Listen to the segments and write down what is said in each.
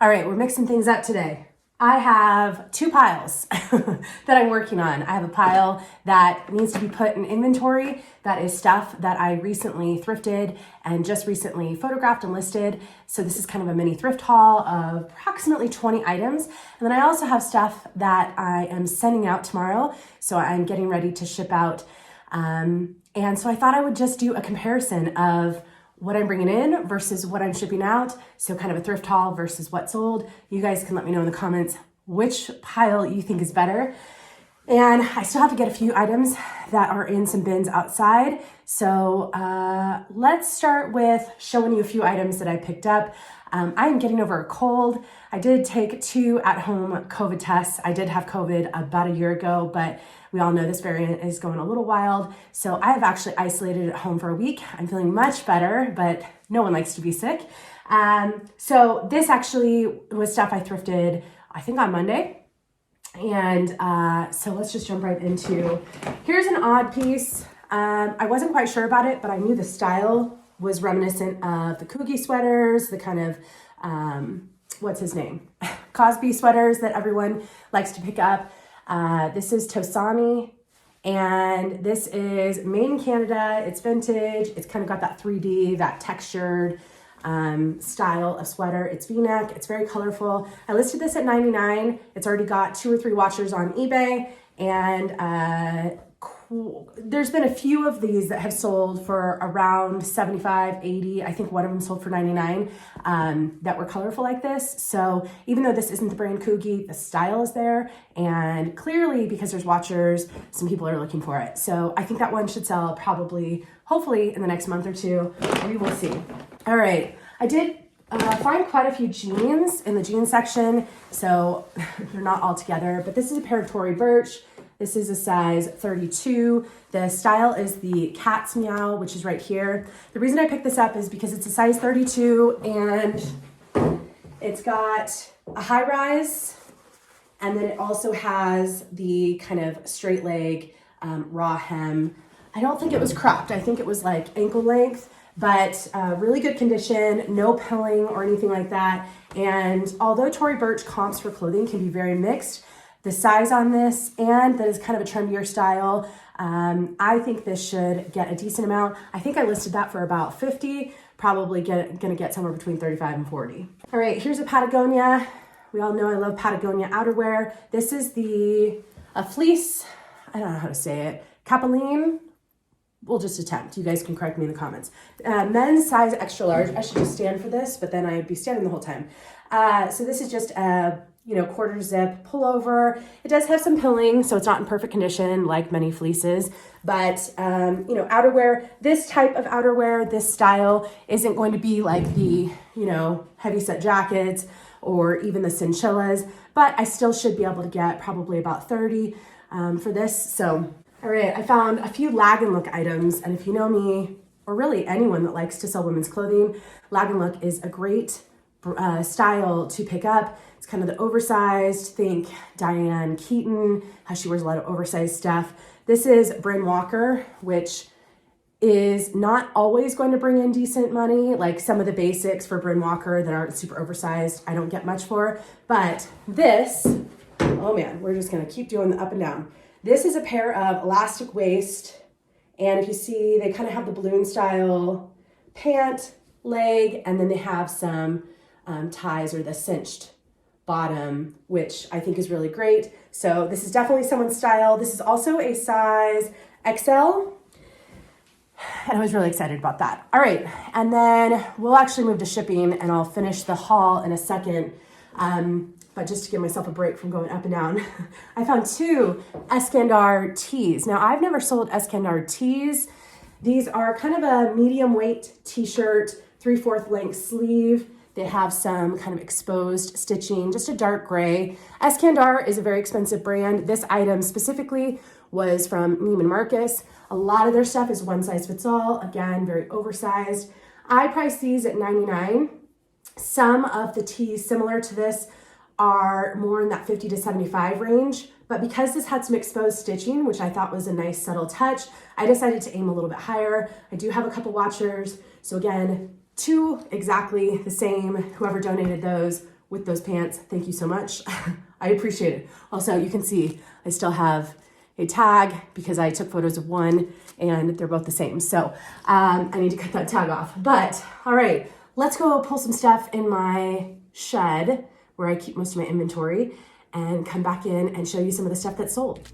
All right, we're mixing things up today. I have two piles that I'm working on. I have a pile that needs to be put in inventory. That is stuff that I recently thrifted and just recently photographed and listed. So this is kind of a mini thrift haul of approximately 20 items. And then I also have stuff that I am sending out tomorrow. So I'm getting ready to ship out. And so I thought I would just do a comparison of what I'm bringing in versus what I'm shipping out. So kind of a thrift haul versus what sold. You guys can let me know in the comments which pile you think is better. And I still have to get a few items that are in some bins outside. So let's start with showing you a few items that I picked up. I am getting over a cold. I did take 2 at-home COVID tests. I did have COVID about a year ago, but we all know this variant is going a little wild. So I have actually isolated at home for a week. I'm feeling much better, but no one likes to be sick. So this actually was stuff I thrifted, I think on Monday. And so let's just jump right into, here's an odd piece. I wasn't quite sure about it, but I knew the style was reminiscent of the Coogie sweaters, the kind of, what's his name? Cosby sweaters that everyone likes to pick up. This is Tosani, and this is made in Canada. It's vintage. It's kind of got that 3D, that textured style of sweater. It's V-neck. It's very colorful. I listed this at $99. It's already got 2 or 3 watchers on eBay, and there's been a few of these that have sold for around $75, $80. I think one of them sold for $99 that were colorful like this. So even though this isn't the brand Coogie, the style is there. And clearly, because there's watchers, some people are looking for it. So I think that one should sell probably, hopefully in the next month or 2. We will see. All right. I did find quite a few jeans in the jeans section. So they're not all together, but this is a pair of Tory Burch. This is a size 32. The style is the cat's meow, which is right here. The reason I picked this up is because it's a size 32 and it's got a high rise, and then it also has the kind of straight leg raw hem. I don't think it was cropped. I think it was like ankle length, but really good condition, no pilling or anything like that. And although Tory Burch comps for clothing can be very mixed, the size on this, and that is kind of a trendier style, I think this should get a decent amount. I think I listed that for about 50, probably gonna get somewhere between 35 and 40. All right, here's a Patagonia. We all know I love Patagonia outerwear. This is a fleece, I don't know how to say it, Capeline. We'll just attempt. You guys can correct me in the comments. Men's size extra large. I should just stand for this, but then I'd be standing the whole time. So this is just a quarter zip pullover. It does have some pilling, so it's not in perfect condition like many fleeces, but outerwear, this type of outerwear, this style isn't going to be like the, heavy set jackets or even the cinchillas, but I still should be able to get probably about 30 for this. So, all right, I found a few lag and look items, and if you know me, or really anyone that likes to sell women's clothing, lag and look is a great style to pick up. It's kind of the oversized, think Diane Keaton, how she wears a lot of oversized stuff. This is Bryn Walker, which is not always going to bring in decent money. Like some of the basics for Bryn Walker that aren't super oversized, I don't get much for. But this, oh man, we're just gonna keep doing the up and down. This is a pair of elastic waist. And if you see, they kind of have the balloon style pant, leg, and then they have some ties or the cinched bottom, which I think is really great. So this is definitely someone's style. This is also a size XL, and I was really excited about that. All right, and then we'll actually move to shipping, and I'll finish the haul in a second. But just to give myself a break from going up and down, I found 2 Eskandar tees. Now, I've never sold Eskandar tees. These are kind of a medium weight t-shirt, 3/4 length sleeve. They have some kind of exposed stitching, just a dark gray. Eskandar is a very expensive brand. This item specifically was from Neiman Marcus. A lot of their stuff is one size fits all. Again, very oversized. I priced these at $99. Some of the tees similar to this are more in that 50 to 75 range. But because this had some exposed stitching, which I thought was a nice subtle touch, I decided to aim a little bit higher. I do have a couple watchers. So again, 2 exactly the same. Whoever donated those with those pants. Thank you so much. I appreciate it. Also, you can see I still have a tag because I took photos of one and they're both the same. So I need to cut that tag off. But all right, let's go pull some stuff in my shed where I keep most of my inventory and come back in and show you some of the stuff that's sold.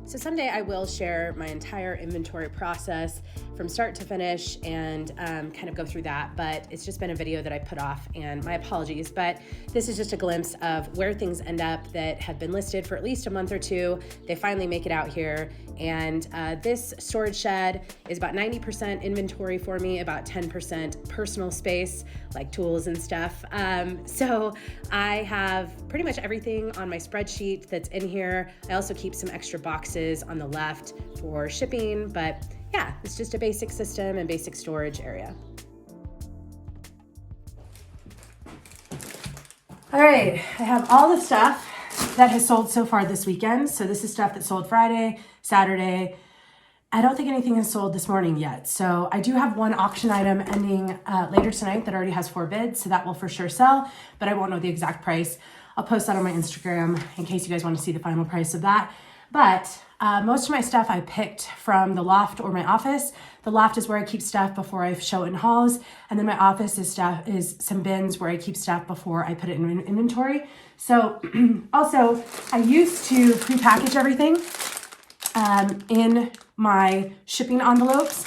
So someday I will share my entire inventory process from start to finish and kind of go through that, but it's just been a video that I put off, and my apologies, but this is just a glimpse of where things end up that have been listed for at least a month or two. They finally make it out here, and this storage shed is about 90% inventory for me, about 10% personal space, like tools and stuff. So I have pretty much everything on my spreadsheet that's in here. I also keep some extra boxes on the left for shipping, but yeah, it's just a basic system and basic storage area. All right, I have all the stuff that has sold so far this weekend. So this is stuff that sold Friday, Saturday. I don't think anything has sold this morning yet. So I do have one auction item ending later tonight that already has 4 bids. So that will for sure sell, but I won't know the exact price. I'll post that on my Instagram in case you guys want to see the final price of that. But most of my stuff I picked from the loft or my office. The loft is where I keep stuff before I show it in hauls. And then my office is some bins where I keep stuff before I put it in inventory. So also I used to prepackage everything in my shipping envelopes.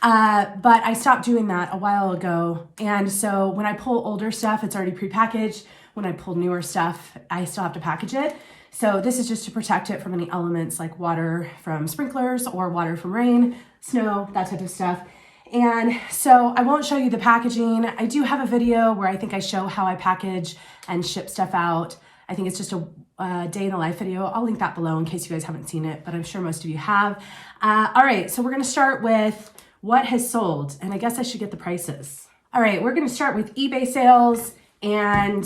But I stopped doing that a while ago. And so when I pull older stuff, it's already prepackaged. When I pull newer stuff, I still have to package it. So this is just to protect it from any elements like water from sprinklers or water from rain, snow, that type of stuff. And so I won't show you the packaging. I do have a video where I think I show how I package and ship stuff out. I think it's just a day in the life video. I'll link that below in case you guys haven't seen it, but I'm sure most of you have. All right, so we're gonna start with what has sold, and I guess I should get the prices. All right, we're gonna start with eBay sales. And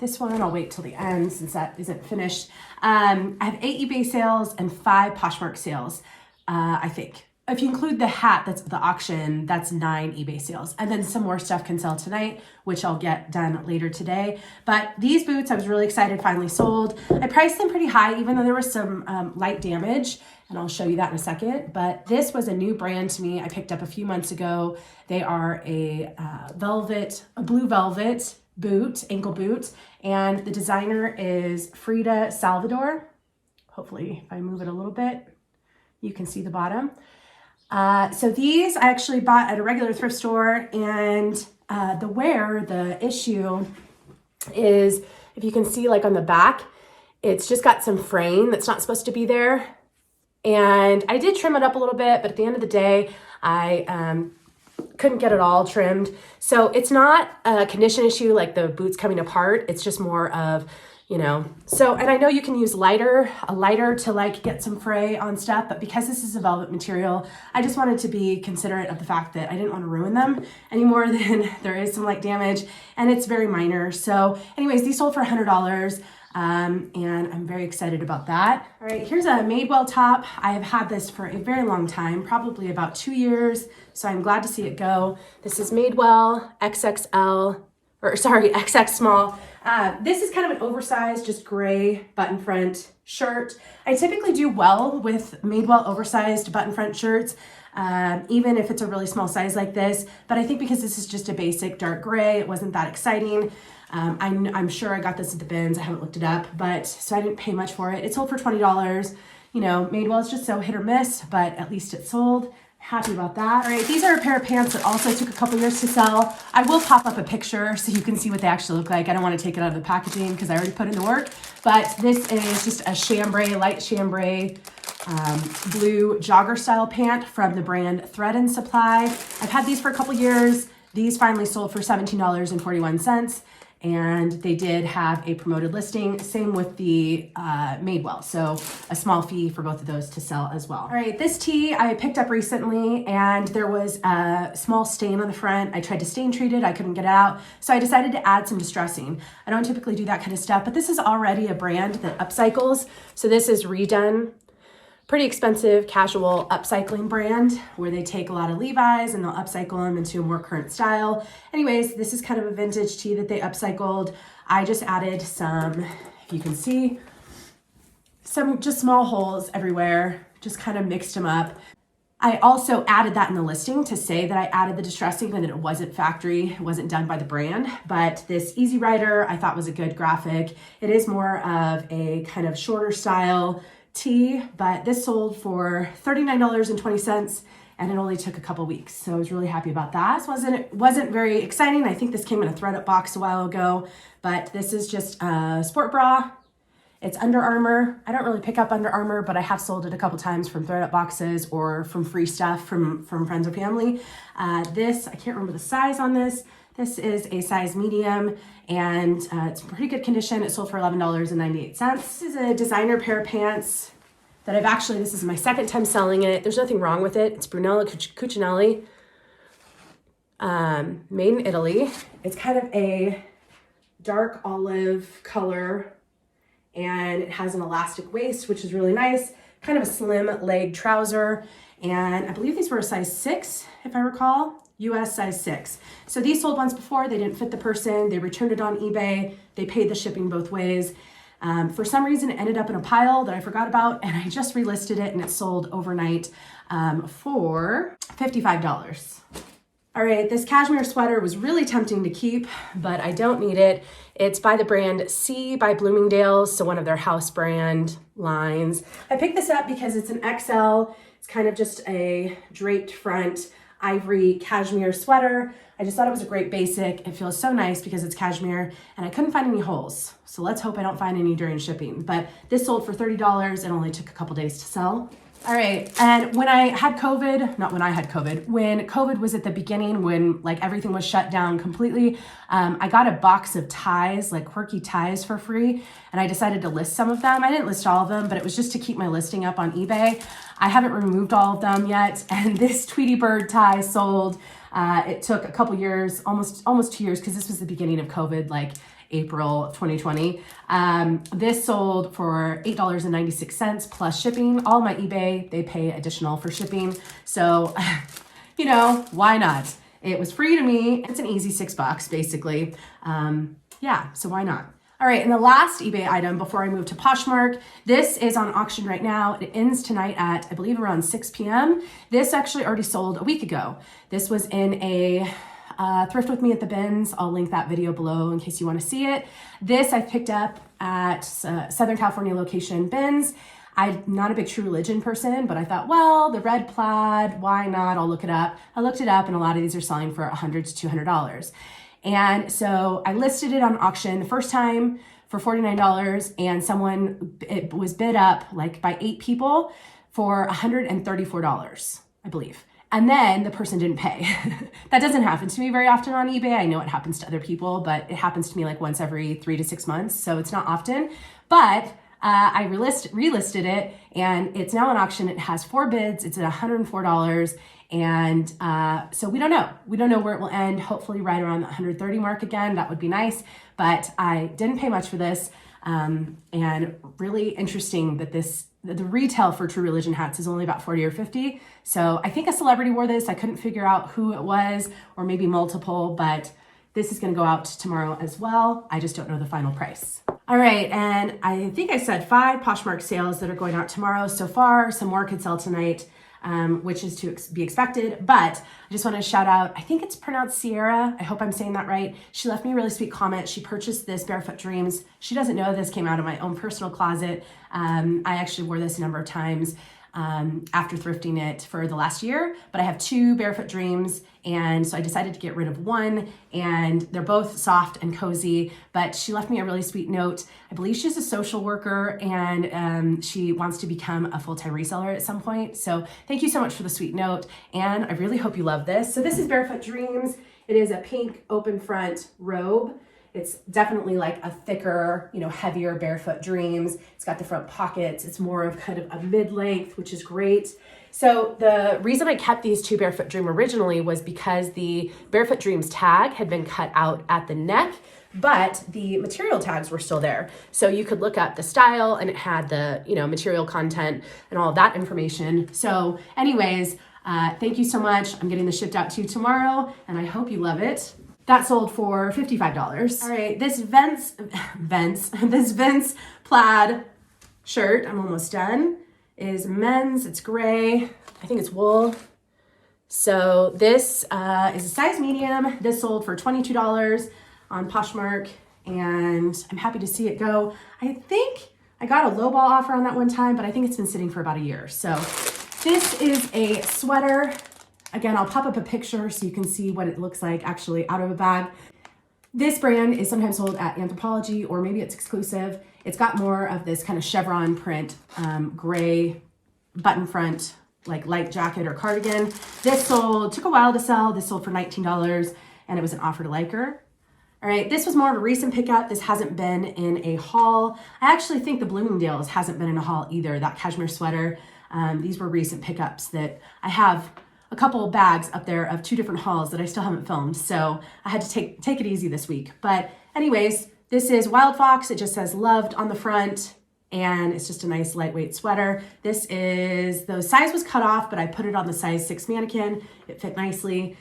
this one, I'll wait till the end since that isn't finished. I have 8 eBay sales and 5 Poshmark sales, I think. If you include the hat that's the auction, that's 9 eBay sales. And then some more stuff can sell tonight, which I'll get done later today. But these boots, I was really excited, finally sold. I priced them pretty high, even though there was some light damage. And I'll show you that in a second. But this was a new brand to me I picked up a few months ago. They are a blue velvet boot, ankle boot. And the designer is Frida Salvador. Hopefully, if I move it a little bit, you can see the bottom. So these I actually bought at a regular thrift store, and the issue is, if you can see like on the back, it's just got some fraying that's not supposed to be there. And I did trim it up a little bit, but at the end of the day, I couldn't get it all trimmed. So it's not a condition issue like the boots coming apart. It's just more of, so, and I know you can use a lighter to like get some fray on stuff, but because this is a velvet material, I just wanted to be considerate of the fact that I didn't want to ruin them any more than there is some light damage, and it's very minor. So anyways, these sold for $100. And I'm very excited about that. All right, here's a Madewell top. I have had this for a very long time, probably about 2 years. So I'm glad to see it go. This is Madewell XX small. This is kind of an oversized, just gray button front shirt. I typically do well with Madewell oversized button front shirts, even if it's a really small size like this. But I think because this is just a basic dark gray, it wasn't that exciting. I'm sure I got this at the bins. I haven't looked it up, but so I didn't pay much for it. It sold for $20. Madewell is just so hit or miss, but at least it sold. Happy about that. All right, these are a pair of pants that also took a couple years to sell. I will pop up a picture so you can see what they actually look like. I don't want to take it out of the packaging because I already put in the work, but this is just a light chambray, blue jogger style pant from the brand Thread and Supply. I've had these for a couple years. These finally sold for $17.41. and they did have a promoted listing. Same with the Madewell, so a small fee for both of those to sell as well. All right, this tee I picked up recently, and there was a small stain on the front. I tried to stain treat it, I couldn't get it out, so I decided to add some distressing. I don't typically do that kind of stuff, but this is already a brand that upcycles. So this is Redone. Pretty expensive casual upcycling brand where they take a lot of Levi's and they'll upcycle them into a more current style. Anyways, this is kind of a vintage tee that they upcycled. I just added some, if you can see, some just small holes everywhere, just kind of mixed them up. I also added that in the listing to say that I added the distressing and that it wasn't factory, it wasn't done by the brand, but this Easy Rider I thought was a good graphic. It is more of a kind of shorter style tee, but this sold for $39.20 and it only took a couple weeks. So I was really happy about that. It wasn't very exciting. I think this came in a thread up box a while ago, but this is just a sport bra. It's Under Armour. I don't really pick up Under Armour, but I have sold it a couple times from thread up boxes or from free stuff from friends or family. This, I can't remember the size on this. This is a size medium, and it's in pretty good condition. It sold for $11.98. This is a designer pair of pants that this is my second time selling it. There's nothing wrong with it. It's Brunello Cucinelli, made in Italy. It's kind of a dark olive color, and it has an elastic waist, which is really nice. Kind of a slim leg trouser, and I believe these were a size 6, if I recall. US size 6. So these sold once before, they didn't fit the person, they returned it on eBay, they paid the shipping both ways. For some reason, it ended up in a pile that I forgot about, and I just relisted it and it sold overnight for $55. All right, this cashmere sweater was really tempting to keep, but I don't need it. It's by the brand C by Bloomingdale's, so one of their house brand lines. I picked this up because it's an XL. It's kind of just a draped front ivory cashmere sweater. I just thought it was a great basic. It feels so nice because it's cashmere, and I couldn't find any holes. So let's hope I don't find any during shipping. But this sold for $30 and only took a couple days to sell. All right, and when COVID was at the beginning, when like everything was shut down completely, I got a box of ties, like quirky ties for free, and I decided to list some of them. I didn't list all of them, but it was just to keep my listing up on eBay. I haven't removed all of them yet, and this Tweety Bird tie sold. It took a couple years, almost 2 years, because this was the beginning of COVID, like April of 2020. This sold for $8.96 plus shipping. All my eBay, they pay additional for shipping. So, you know, why not? It was free to me. It's an easy $6 basically. Yeah, so why not? All right, and the last eBay item before I move to Poshmark, this is on auction right now. It ends tonight at, I believe, around 6 p.m. This actually already sold a week ago. This was in a Thrift with me at the bins. I'll link that video below in case you want to see it. This I picked up at Southern California location bins. I'm not a big True Religion person, but I thought, well, the red plaid, why not? I'll look it up. I looked it up, and a lot of these are selling for $100 to $200. And so I listed it on auction the first time for $49, and it was bid up like by 8 people for $134, I believe. And then the person didn't pay. That doesn't happen to me very often on eBay. I know it happens to other people, but it happens to me like once every 3 to 6 months. So it's not often, but I relisted it, and it's now on auction. It has 4 bids. It's at $104. And so we don't know. We don't know where it will end. Hopefully right around the 130 mark again. That would be nice. But I didn't pay much for this. And really interesting that the retail for True Religion hats is only about 40 or 50. So I think a celebrity wore this. I couldn't figure out who it was, or maybe multiple, but this is going to go out tomorrow as well. I just don't know the final price. All right, and I think I said 5 Poshmark sales that are going out tomorrow so far. Some more could sell tonight, which is to be expected. But I just want to shout out, I think it's pronounced Sierra. I hope I'm saying that right. She left me a really sweet comment. She purchased this Barefoot Dreams. She doesn't know this came out of my own personal closet. I actually wore this a number of times after thrifting it for the last year, but I have 2 Barefoot Dreams, and so I decided to get rid of one, and they're both soft and cozy. But she left me a really sweet note. I believe she's a social worker, and she wants to become a full-time reseller at some point. So thank you so much for the sweet note, and I really hope you love this. So this is Barefoot Dreams. It is a pink open front robe. It's definitely like a thicker, heavier Barefoot Dreams. It's got the front pockets. It's more of kind of a mid-length, which is great. So the reason I kept these 2 Barefoot Dream originally was because the Barefoot Dreams tag had been cut out at the neck, but the material tags were still there. So you could look up the style and it had the, material content and all of that information. So anyways, thank you so much. I'm getting this shipped out to you tomorrow and I hope you love it. That sold for $55. All right, this this Vince plaid shirt, I'm almost done, is men's. It's gray. I think it's wool. So this is a size medium. This sold for $22 on Poshmark, and I'm happy to see it go. I think I got a lowball offer on that one time, but I think it's been sitting for about a year. So this is a sweater. Again, I'll pop up a picture so you can see what it looks like actually out of a bag. This brand is sometimes sold at Anthropologie, or maybe it's exclusive. It's got more of this kind of chevron print, gray button front, like light jacket or cardigan. This took a while to sell. This sold for $19 and it was an offer to liker. All right, this was more of a recent pickup. This hasn't been in a haul. I actually think the Bloomingdale's hasn't been in a haul either, that cashmere sweater. These were recent pickups that I have a couple of bags up there of 2 different hauls that I still haven't filmed. So I had to take it easy this week. But anyways, this is Wild Fox. It just says loved on the front and it's just a nice lightweight sweater. The size was cut off, but I put it on the size 6 mannequin. It fit nicely.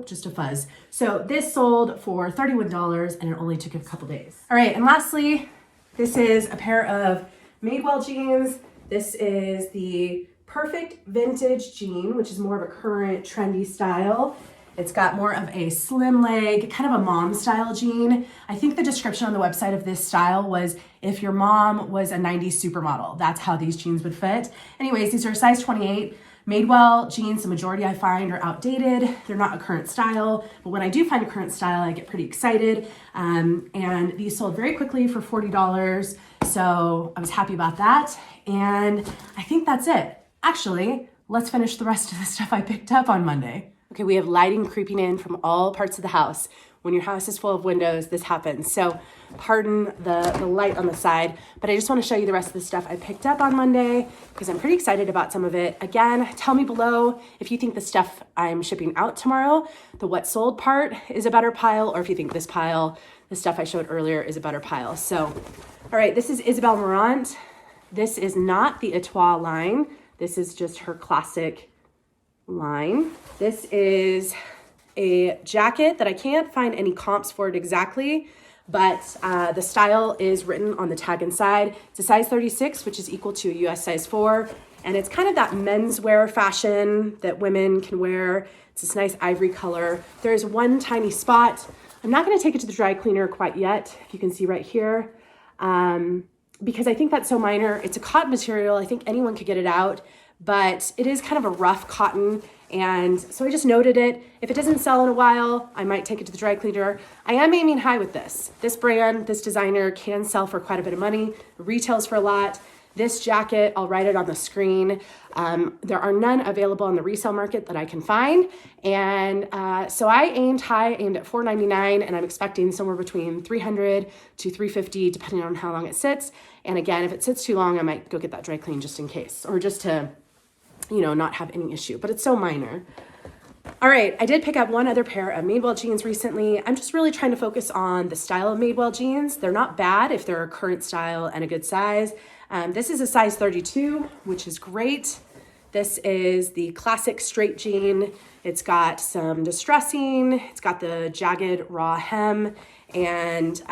Just a fuzz. So this sold for $31 and it only took a couple days. All right, and lastly, this is a pair of Madewell jeans. This is the Perfect Vintage jean, which is more of a current trendy style. It's got more of a slim leg, kind of a mom style jean. I think the description on the website of this style was if your mom was a 90s supermodel, that's how these jeans would fit. Anyways, these are size 28. Madewell jeans, the majority I find are outdated. They're not a current style, but when I do find a current style, I get pretty excited. And these sold very quickly for $40. So I was happy about that. And I think that's it. Actually, let's finish the rest of the stuff I picked up on Monday. Okay, we have lighting creeping in from all parts of the house. When your house is full of windows, this happens. So pardon the light on the side, but I just want to show you the rest of the stuff I picked up on Monday because I'm pretty excited about some of it. Again, tell me below if you think the stuff I'm shipping out tomorrow, the what sold part, is a better pile, or if you think this pile, the stuff I showed earlier, is a better pile. So, all right, this is Isabel Marant. This is not the Etoile line. This is just her classic line. This is a jacket that I can't find any comps for it exactly, but the style is written on the tag inside. It's a size 36, which is equal to a US size 4, and it's kind of that menswear fashion that women can wear. It's this nice ivory color. There's one tiny spot. I'm not gonna take it to the dry cleaner quite yet, if you can see right here, because I think that's so minor. It's a cotton material. I think anyone could get it out, but it is kind of a rough cotton. And so I just noted it. If it doesn't sell in a while, I might take it to the dry cleaner. I am aiming high with this. This brand, this designer can sell for quite a bit of money. Retails for a lot. This jacket, I'll write it on the screen. There are none available on the resale market that I can find. And so I aimed high, aimed at $4.99, and I'm expecting somewhere between $300 to $350, depending on how long it sits. And again, if it sits too long, I might go get that dry clean just in case, or just to, not have any issue, but it's so minor. All right, I did pick up one other pair of Madewell jeans recently. I'm just really trying to focus on the style of Madewell jeans. They're not bad if they're a current style and a good size. This is a size 32, which is great. This is the classic straight jean. It's got some distressing. It's got the jagged raw hem. And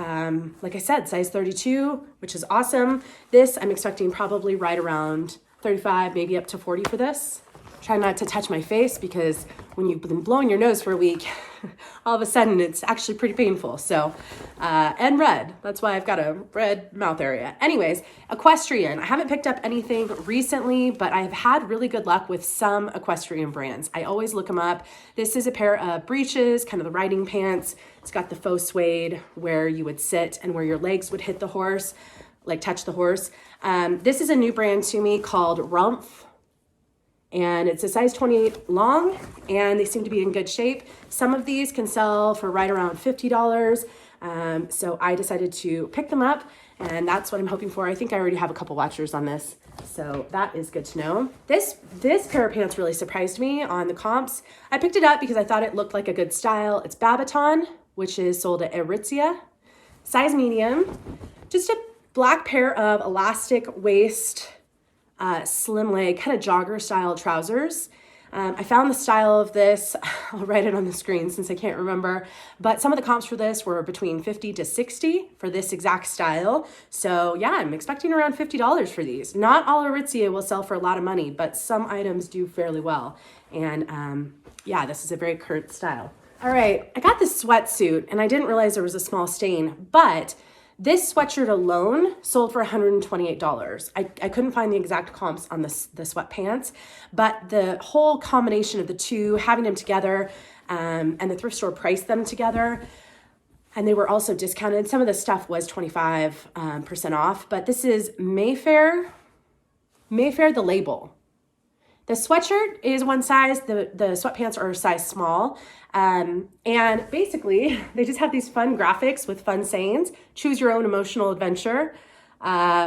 like I said, size 32, which is awesome. This I'm expecting probably right around 35, maybe up to 40 for this. Try not to touch my face because when you've been blowing your nose for a week, all of a sudden it's actually pretty painful. So, and red. That's why I've got a red mouth area. Anyways, equestrian. I haven't picked up anything recently, but I've had really good luck with some equestrian brands. I always look them up. This is a pair of breeches, kind of the riding pants. It's got the faux suede where you would sit and where your legs would hit the horse, like touch the horse. This is a new brand to me called Rumpf. and it's a size 28 long, and they seem to be in good shape. Some of these can sell for right around $50. So I decided to pick them up, and that's what I'm hoping for. I think I already have a couple watchers on this, so that is good to know. This pair of pants really surprised me on the comps. I picked it up because I thought it looked like a good style. It's Babaton, which is sold at Aritzia, size medium, just a black pair of elastic waist, slim leg, kind of jogger style trousers. I found the style of this, I'll write it on the screen since I can't remember, but some of the comps for this were between 50 to 60 for this exact style. So yeah, I'm expecting around $50 for these. Not all Aritzia will sell for a lot of money, but some items do fairly well. And yeah, this is a very current style. All right, I got this sweatsuit and I didn't realize there was a small stain, but this sweatshirt alone sold for $128. I couldn't find the exact comps on the sweatpants, but the whole combination of the two, having them together, and the thrift store priced them together, and they were also discounted. Some of the stuff was 25% off, but this is Mayfair the label. The sweatshirt is one size, the sweatpants are a size small. And basically they just have these fun graphics with fun sayings. Choose your own emotional adventure,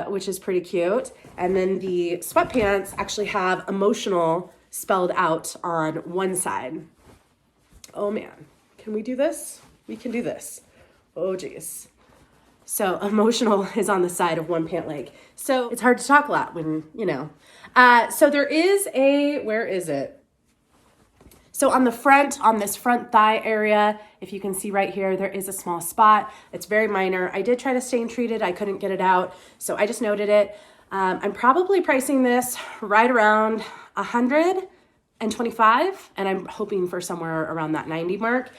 which is pretty cute. And then the sweatpants actually have emotional spelled out on one side. Oh man, can we do this? We can do this. Oh geez. So emotional is on the side of one pant leg. So it's hard to talk a lot when, you know. So there is where is it? So on the front, on this front thigh area, if you can see right here, there is a small spot. It's very minor. I did try to stain treat it. I couldn't get it out. So I just noted it. I'm probably pricing this right around $125, and I'm hoping for somewhere around that 90 mark,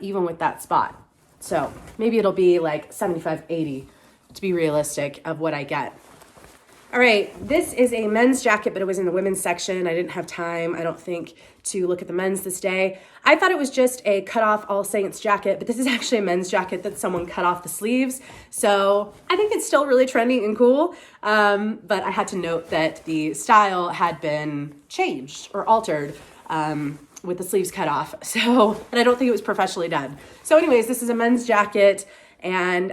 even with that spot. So maybe it'll be like 75, 80 to be realistic of what I get. All right, this is a men's jacket, but it was in the women's section. I didn't have time, I don't think, to look at the men's this day. I thought it was just a cut off All Saints jacket, but this is actually a men's jacket that someone cut off the sleeves. So I think it's still really trendy and cool, but I had to note that the style had been changed or altered with the sleeves cut off. So, and I don't think it was professionally done. So anyways, this is a men's jacket, and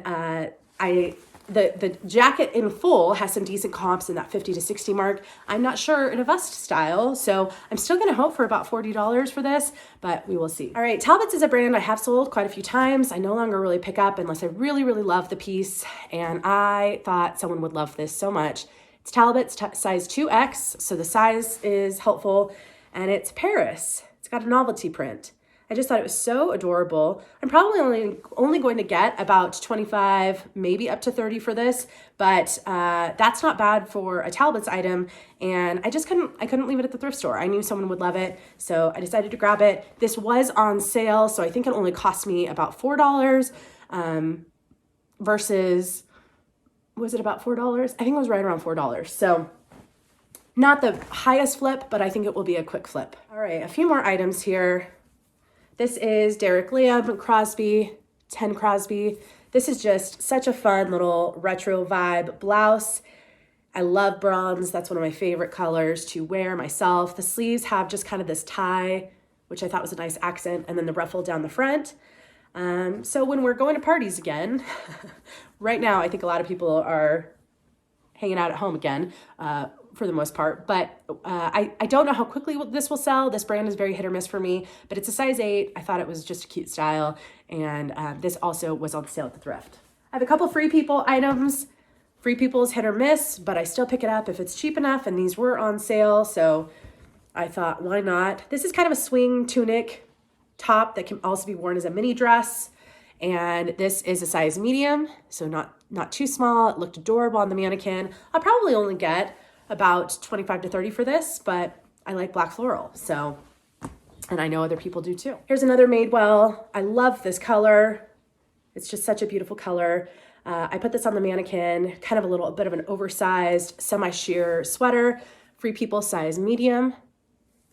the jacket in full has some decent comps in that 50 to 60 mark. I'm not sure in a vest style, so I'm still gonna hope for about $40 for this, but we will see. All right, Talbot's is a brand I have sold quite a few times. I no longer really pick up unless I really, really love the piece, and I thought someone would love this so much. It's Talbot's size 2X, so the size is helpful, and it's Paris. It's got a novelty print. I just thought it was so adorable. I'm probably only going to get about 25, maybe up to 30 for this, but that's not bad for a Talbot's item. And I couldn't leave it at the thrift store. I knew someone would love it, so I decided to grab it. This was on sale, so I think it only cost me about $4 versus, was it about $4? I think it was right around $4. So not the highest flip, but I think it will be a quick flip. All right, a few more items here. This is Derek Liam Crosby, 10 Crosby. This is just such a fun little retro vibe blouse. I love bronze. That's one of my favorite colors to wear myself. The sleeves have just kind of this tie, which I thought was a nice accent, and then the ruffle down the front. So when we're going to parties again, right now I think a lot of people are hanging out at home again, for the most part, but I don't know how quickly this will sell. This brand is very hit or miss for me, but it's a size 8. I thought it was just a cute style, and this also was on sale at the thrift. I have a couple Free People items. Free People is hit or miss, but I still pick it up if it's cheap enough, and these were on sale, so I thought, why not? This is kind of a swing tunic top that can also be worn as a mini dress, and this is a size medium, so not too small. It looked adorable on the mannequin. I'll probably only get about 25 to 30 for this, but I like black floral, so, and I know other people do too. Here's another Madewell. I love this color. It's just such a beautiful color. I put this on the mannequin, kind of a little bit of an oversized semi-sheer sweater, Free People size medium.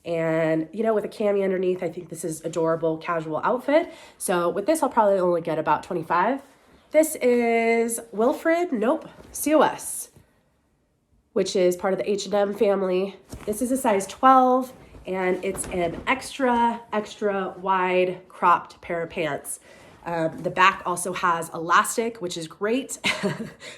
And, you know, with a cami underneath, I think this is adorable casual outfit. So with this, I'll probably only get about 25. This is Wilfred, nope, COS. which is part of the H&M family. This is a size 12, and it's an extra wide cropped pair of pants. The back also has elastic, which is great.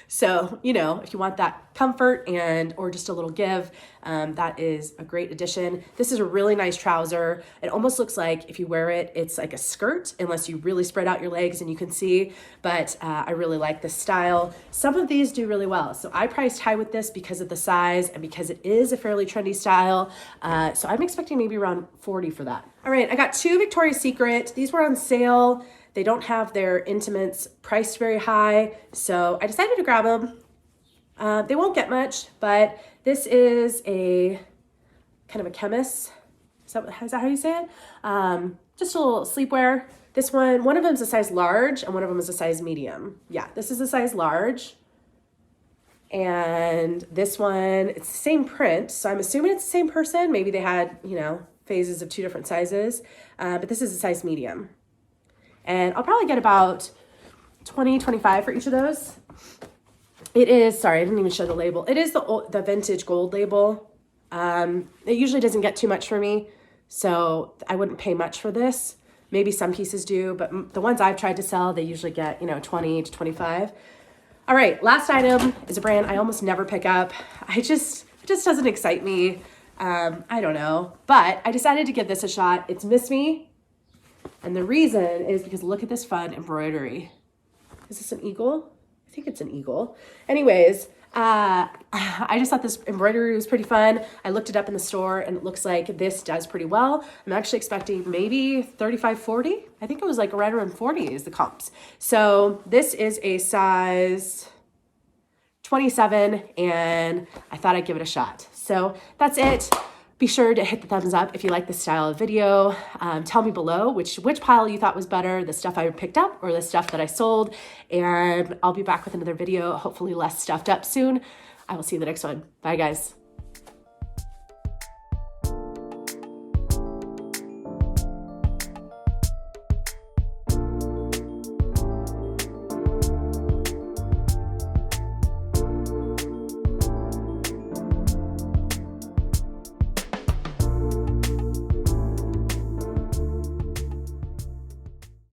So, you know, if you want that comfort or just a little give, that is a great addition. This is a really nice trouser. It almost looks like if you wear it, it's like a skirt, unless you really spread out your legs and you can see, but I really like this style. Some of these do really well. So I priced high with this because of the size and because it is a fairly trendy style. So I'm expecting maybe around 40 for that. All right, I got 2 Victoria's Secret. These were on sale. They don't have their intimates priced very high, so I decided to grab them. They won't get much, but this is a kind of a chemist. Is that how you say it? Just a little sleepwear. This one of them is a size large and one of them is a size medium. Yeah, this is a size large. And this one, it's the same print, so I'm assuming it's the same person. Maybe they had, you know, phases of 2 different sizes, but this is a size medium. And I'll probably get about 20, 25 for each of those. It is, sorry, I didn't even show the label. It is the vintage gold label. It usually doesn't get too much for me, so I wouldn't pay much for this. Maybe some pieces do, but the ones I've tried to sell, they usually get, you know, 20 to 25. All right, last item is a brand I almost never pick up. It just doesn't excite me. I don't know, but I decided to give this a shot. It's Miss Me. And the reason is because look at this fun embroidery. Is this an eagle? I think it's an eagle. Anyways, I just thought this embroidery was pretty fun. I looked it up in the store and it looks like this does pretty well. I'm actually expecting maybe 35, 40. I think it was like right around 40 is the comps. So this is a size 27 and I thought I'd give it a shot. So that's it. Be sure to hit the thumbs up if you like this style of video. Tell me below which pile you thought was better, the stuff I picked up or the stuff that I sold. And I'll be back with another video, hopefully less stuffed up soon. I will see you in the next one. Bye, guys.